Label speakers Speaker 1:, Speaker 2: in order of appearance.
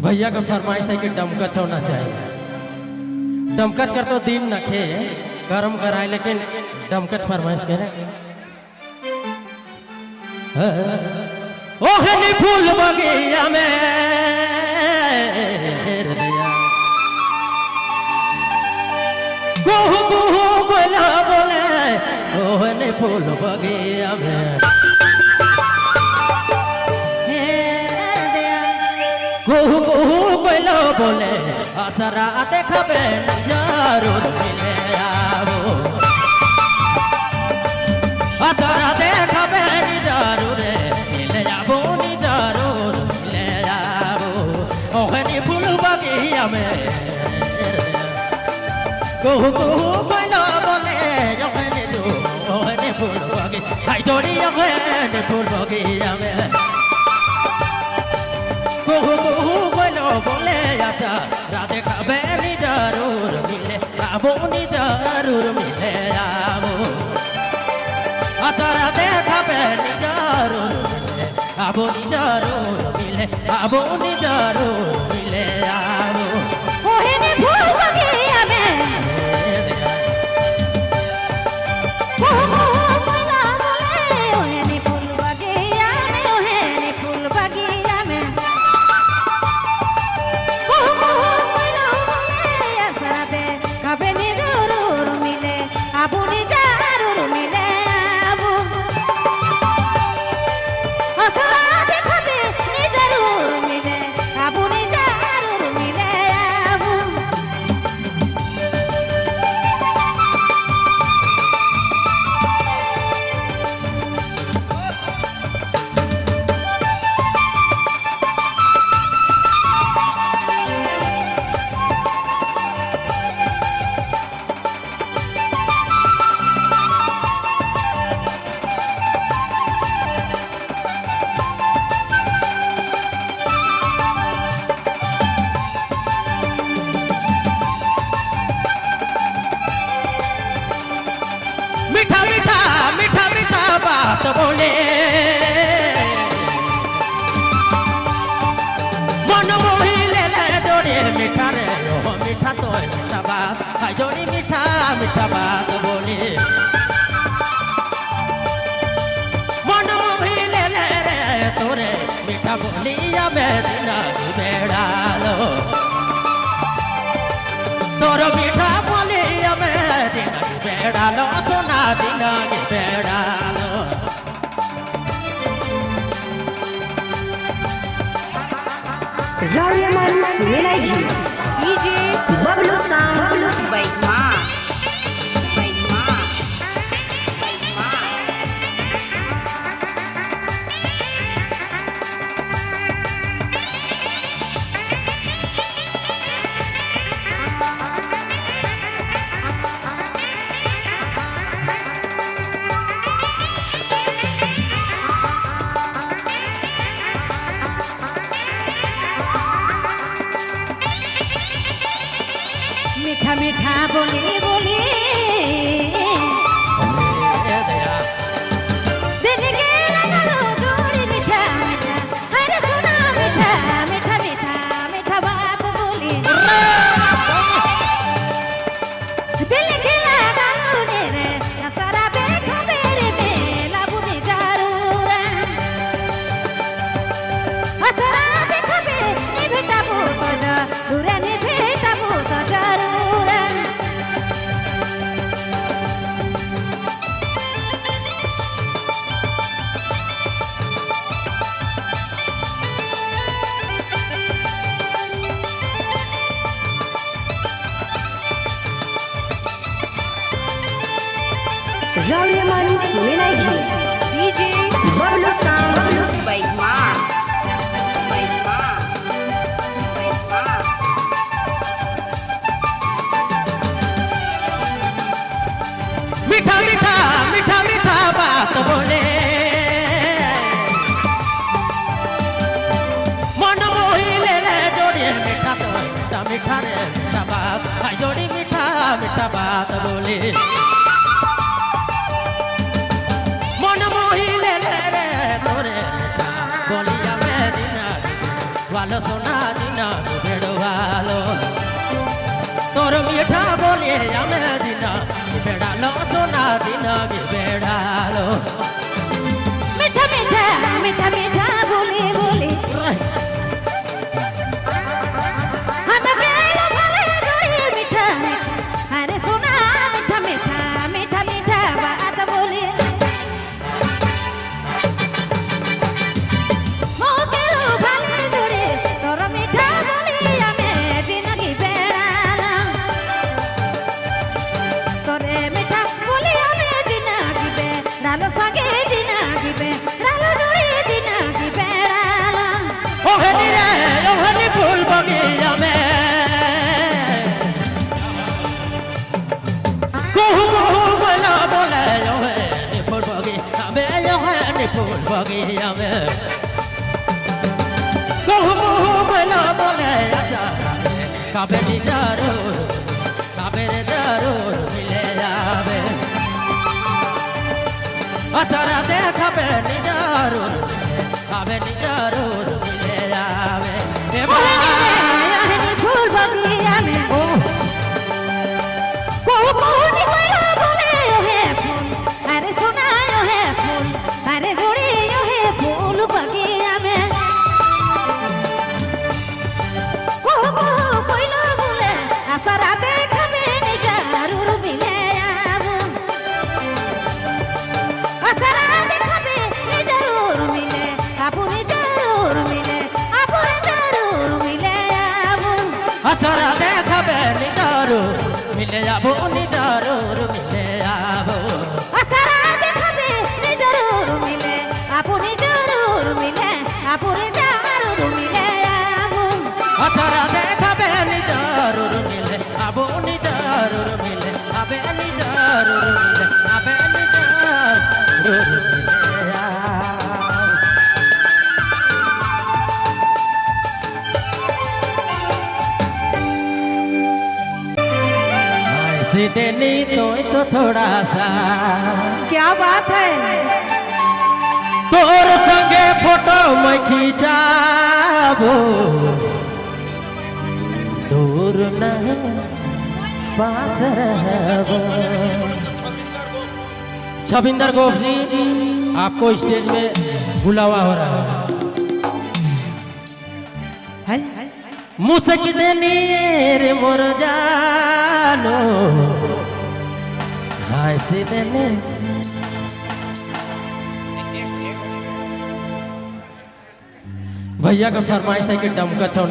Speaker 1: भैया का फरमाइश है कि डमकच होना चाहिए। डमकच कर तो दिन नखे गरम कराए, लेकिन डमकच फरमाइश करे। ओहनी फूल बगिया में कुहू कुहू कोयला बोले, ओहनी फूल बगिया में कुहू कुहू कोयला बोले, असरा देखबे जरूर मिले आवो, असरा देखबे जरूर मिले आवो, जरूर मिले आवो। ओहनी फूल बगिया में कुहू कुहू कोयला बोले, ओहनी फूल बगिया हाय जोड़ी, ओहनी फूल बगिया में कुहू कुहू कोयला बोले, असरा देखबे जरूर मिले आवो, जरूर मिले आवो, असरा देखबे जरूर मिले आवो, जरूर मिले आवो, जरूर मिले आवो।
Speaker 2: ओहनी फूल बगिया में कुहू कुहू कोयला बोले, ओहनी फूल बगिया में, ओहनी फूल बगिया में कुहू कुहू कोयला बोले, असरा देखबे जरूर मिले आवो, जरूर मिले आवो, असरा देखबे जरूर मिले आवो, जरूर मिले आवो।
Speaker 1: मीठा मीठा मीठा मीठा बात बोले, मन मोही ले ले जोड़ी मीठा रे, ओ मीठा तो मीठा बात हाय जोड़ी, मीठा मीठा बात बोले, मन मोही ले ले रे तोरे मीठा बोलिया में दिना बेड़ा लो, तोरो मीठा बोलिया में दिना बेड़ा लो, सोना दिना बेड़ा लो।
Speaker 3: Raryaman Sumelagi
Speaker 2: DJ
Speaker 3: Bablu Sound
Speaker 2: Baik Ma, baik Ma, baik Ma. मीठा मीठा बोली बोली दिल के लगालो जोड़ी, मीठा मीठा अरे सुना, मीठा मीठा मीठा मीठा बात बोली, दिल के लगालो रे, असरा देखबे रे मेला बुनी जरूर, असरा देखबे नि भेटा भूत जरूर, नि भेटा भूत जरूर।
Speaker 3: Raryaman Sumelagi
Speaker 2: DJ
Speaker 3: Bablu Sound
Speaker 2: Baik Ma, baik Ma, baik Ma.
Speaker 1: मीठा मीठा मीठा मीठा बात बोले, मन मोही ले ले जोड़ी मीठा तो मीठा मीठा रे मीठा बात हाय जोड़ी, मीठा मीठा बात बोले, मन मोही ले ले रे तोरे मीठा बोलिया में दिना वाला सोना दिना में कहूँ बोला बोले कबे नी जरूर कबे रे जरूर मिले जावे अचारा देखबे नी जरूर कबे नी जरूर मिले जावे
Speaker 2: ओहे नी फूल बगिया में कहूँ नी कोइला बोले ओहे फूल अरे सुना ओहे फूल अरे जुड़ी ओहे फूल बगिया में सारा देखबे नी जरूर मिले आबू सारा देखबे नी जरूर मिले आबू नी जरूर मिले आबू नी जरूर मिले आबू
Speaker 1: सारा देखबे नी जरूर मिले आबू नी जरूर मिले आबू
Speaker 2: सारा देखबे नी जरूर मिले आबू नी जरूर मिले आबू नी जरूर मिले आबू
Speaker 1: सारा देखबे नी जरूर मिले आबू नी जरूर मिले आबे नी जरूर मिले आबे नी जरूर मिले ऐसे देनी तो थोड़ा सा
Speaker 2: क्या बात है
Speaker 1: तोर संगे फोटो मैं खींचाबो दूर नहीं पास रहबो। छबिंदर गोप जी आपको स्टेज में बुलावा हो रहा है मुझसे कितनी रे मोर जानो हाय से देने भैया का फरमाइश है कि डमका छौना